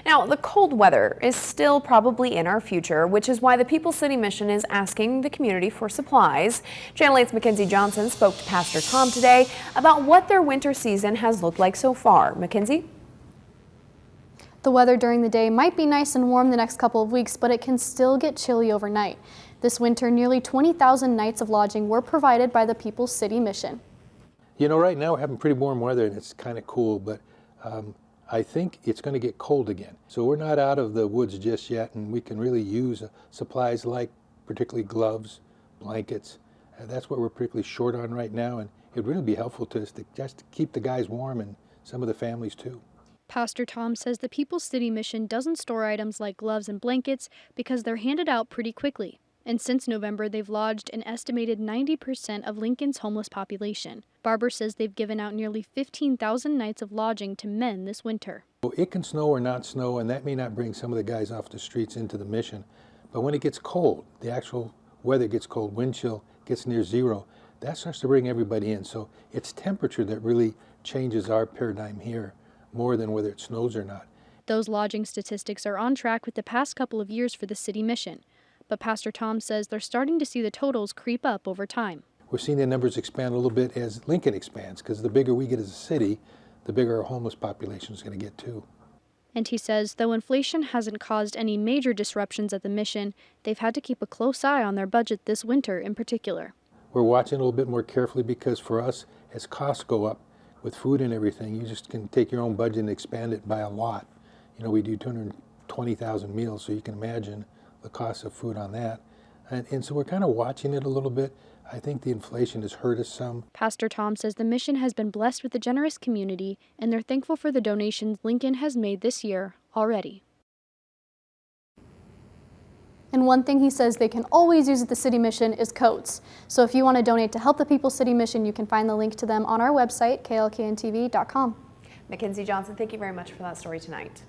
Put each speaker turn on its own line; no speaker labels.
Now, the cold weather is still probably in our future, which is why the People's City Mission is asking the community for supplies. Channel 8's Mackenzie Johnson spoke to Pastor Tom today about what their winter season has looked like so far. Mackenzie?
The weather during the day might be nice and warm the next couple of weeks, but it can still get chilly overnight. This winter, nearly 20,000 nights of lodging were provided by the People's City Mission.
You know, right now we're having pretty warm weather and it's kind of cool, but I think it's going to get cold again. So we're not out of the woods just yet, and we can really use supplies like particularly gloves, blankets. That's what we're particularly short on right now, and it would really be helpful to us to just keep the guys warm and some of the families too.
Pastor Tom says the People's City Mission doesn't store items like gloves and blankets because they're handed out pretty quickly. And since November, they've lodged an estimated 90% of Lincoln's homeless population. Barber says they've given out nearly 15,000 nights of lodging to men this winter.
It can snow or not snow, and that may not bring some of the guys off the streets into the mission. But when it gets cold, the actual weather gets cold, wind chill gets near zero, that starts to bring everybody in. So it's temperature that really changes our paradigm here, more than whether it snows or not.
Those lodging statistics are on track with the past couple of years for the city mission. But Pastor Tom says they're starting to see the totals creep up over time.
We're seeing the numbers expand a little bit as Lincoln expands, because the bigger we get as a city, the bigger our homeless population is going to get too.
And he says though inflation hasn't caused any major disruptions at the mission, they've had to keep a close eye on their budget this winter in particular.
We're watching a little bit more carefully because for us, as costs go up with food and everything, you just can take your own budget and expand it by a lot. You know, we do 220,000 meals, so you can imagine the cost of food on that. And so we're kind of watching it a little bit. I think the inflation has hurt us some.
Pastor Tom says the mission has been blessed with a generous community, and they're thankful for the donations Lincoln has made this year already. And one thing he says they can always use at the City Mission is coats. So if you want to donate to help the People's City Mission, you can find the link to them on our website, klkntv.com.
Mackenzie Johnson, thank you very much for that story tonight.